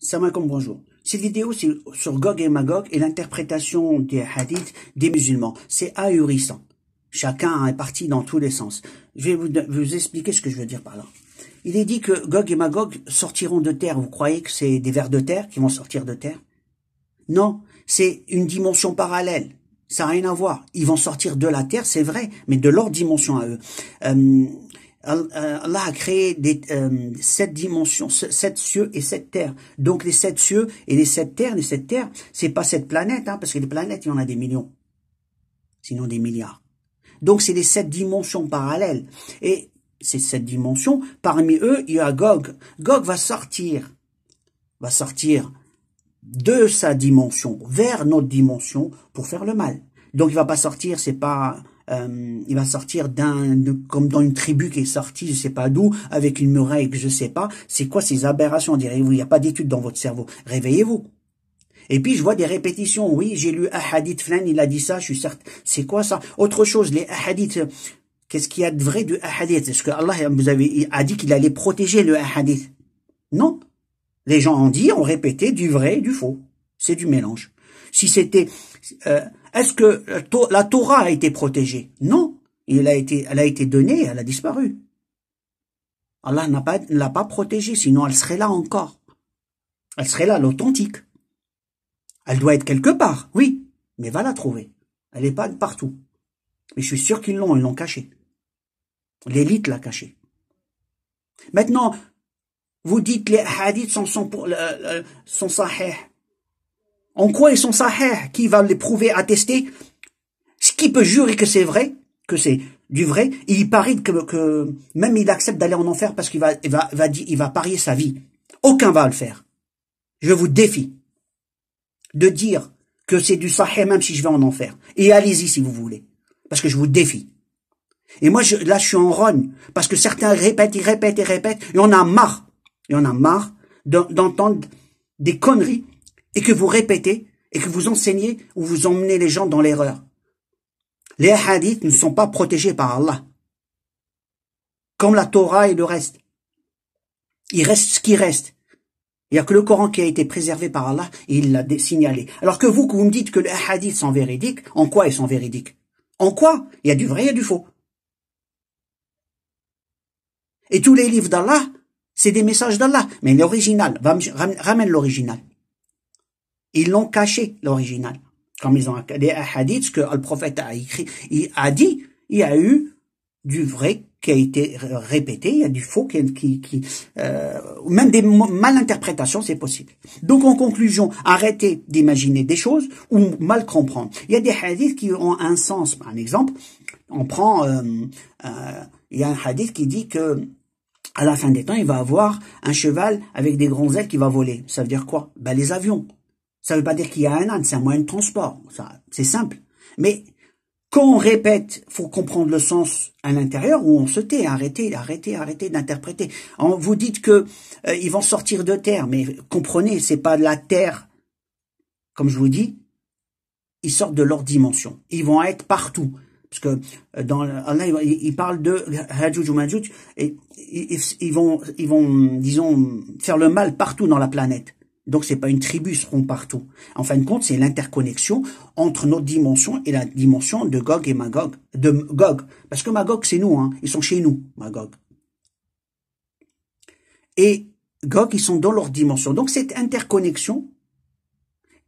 Salam alaikum, bonjour. Cette vidéo, c'est sur Gog et Magog et l'interprétation des hadiths des musulmans. C'est ahurissant. Chacun est parti dans tous les sens. Je vais vous expliquer ce que je veux dire par là. Il est dit que Gog et Magog sortiront de terre. Vous croyez que c'est des vers de terre qui vont sortir de terre? Non, c'est une dimension parallèle. Ça n'a rien à voir. Ils vont sortir de la terre, c'est vrai, mais de leur dimension à eux. Allah a créé 7 dimensions, 7 cieux et 7 terres. Donc les 7 cieux et les 7 terres, c'est pas cette planète, hein, parce que les planètes, il y en a des millions. Sinon des milliards. Donc c'est les 7 dimensions parallèles. Et ces 7 dimensions, parmi eux, il y a Gog. Gog va sortir de sa dimension vers notre dimension pour faire le mal. Donc il va pas sortir, c'est pas... il va sortir comme dans une tribu qui est sortie, je sais pas d'où, avec une muraille que je sais pas. C'est quoi ces aberrations, direz-vous? Il n'y a pas d'études dans votre cerveau. Réveillez-vous. Et puis je vois des répétitions. Oui, j'ai lu un hadith, flan, il a dit ça, je suis certain. C'est quoi ça? Autre chose, les hadiths. Qu'est-ce qu'il y a de vrai du hadith? Est-ce que Allah a dit qu'il allait protéger le hadith? Non. Les gens ont répété du vrai et du faux. C'est du mélange. Si c'était... est-ce que la Torah a été protégée? Non. Elle a été donnée, elle a disparu. Allah ne l'a pas protégée, sinon elle serait là encore. Elle serait là, l'authentique. Elle doit être quelque part, oui, mais va la trouver. Elle n'est pas partout. Mais je suis sûr ils l'ont cachée. L'élite l'a cachée. Maintenant, vous dites les hadiths sont sahih. En quoi ils sont sahih? Qui va les prouver, attester? Qui peut jurer que c'est vrai, que c'est du vrai? Il parie que même il accepte d'aller en enfer parce qu'il va parier sa vie. Aucun va le faire. Je vous défie de dire que c'est du sahih même si je vais en enfer. Et allez-y si vous voulez. Parce que je vous défie. Et moi, là, je suis en rogne. Parce que certains répètent. Et on a marre. Et on a marre d'entendre des conneries et que vous répétez et que vous enseignez ou vous emmenez les gens dans l'erreur. Les hadiths ne sont pas protégés par Allah. Comme la Torah et le reste. Il reste ce qui reste. Il n'y a que le Coran qui a été préservé par Allah et il l'a signalé. Alors que vous me dites que les hadiths sont véridiques, en quoi ils sont véridiques? En quoi? Il y a du vrai et du faux. Et tous les livres d'Allah, c'est des messages d'Allah. Mais l'original, ramène l'original. Ils l'ont caché, l'original. Comme ils ont des hadiths que le prophète a écrit, il a dit, il y a eu du vrai qui a été répété, il y a du faux même des malinterprétations, c'est possible. Donc en conclusion, arrêtez d'imaginer des choses ou mal comprendre. Il y a des hadiths qui ont un sens. Par exemple, on prend, il y a un hadith qui dit que à la fin des temps, il va avoir un cheval avec des grandes ailes qui va voler. Ça veut dire quoi? Ben, les avions. Ça veut pas dire qu'il y a un âne, c'est un moyen de transport. C'est simple. Mais quand on répète, faut comprendre le sens à l'intérieur ou on se tait. Arrêtez d'interpréter. Vous dites que ils vont sortir de terre, mais comprenez, c'est pas de la terre. Comme je vous dis, ils sortent de leur dimension. Ils vont être partout. Parce que dans Allah, il parle de Hajuj ou Majuj, et ils vont, disons, faire le mal partout dans la planète. Donc c'est pas une tribu, ils seront partout. En fin de compte, c'est l'interconnexion entre notre dimension et la dimension de Gog et Magog. De Gog. Parce que Magog, c'est nous, hein. Ils sont chez nous, Magog. Et Gog, ils sont dans leur dimension. Donc cette interconnexion,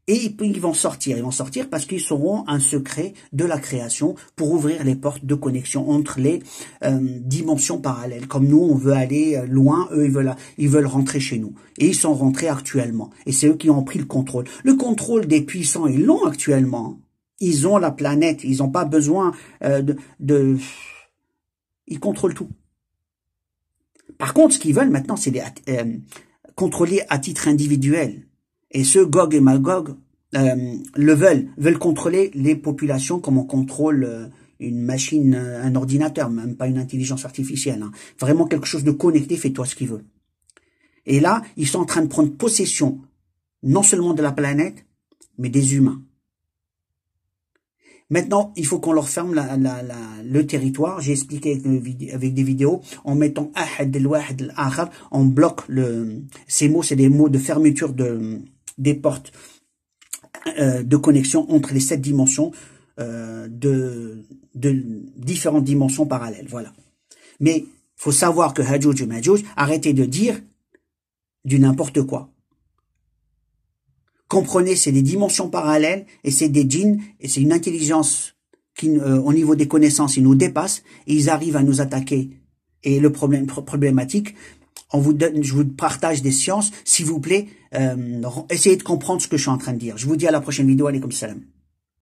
et ils vont sortir parce qu'ils sauront un secret de la création pour ouvrir les portes de connexion entre les dimensions parallèles. Comme nous, on veut aller loin, eux, ils veulent rentrer chez nous. Et ils sont rentrés actuellement. Et c'est eux qui ont pris le contrôle. Le contrôle des puissants, ils l'ont actuellement. Ils ont la planète. Ils n'ont pas besoin Ils contrôlent tout. Par contre, ce qu'ils veulent maintenant, c'est contrôler à titre individuel. Et ceux Gog et Magog veulent contrôler les populations comme on contrôle une machine, un ordinateur, même pas une intelligence artificielle. Hein. Vraiment quelque chose de connecté, fais-toi ce qu'il veut. Et là, ils sont en train de prendre possession non seulement de la planète, mais des humains. Maintenant, il faut qu'on leur ferme le territoire. J'ai expliqué avec des vidéos, en mettant ahad al-wahid al-akhar, on bloque ces mots, c'est des mots de fermeture des portes de connexion entre les 7 dimensions, de différentes dimensions parallèles. Voilà. Mais faut savoir que Hajouj et Majouj, arrêtez de dire du n'importe quoi. Comprenez, c'est des dimensions parallèles et c'est des djinns et c'est une intelligence qui, au niveau des connaissances, ils nous dépassent et ils arrivent à nous attaquer. Et le problématique, je vous partage des sciences, s'il vous plaît, essayez de comprendre ce que je suis en train de dire. Je vous dis à la prochaine vidéo, alaykoum salam.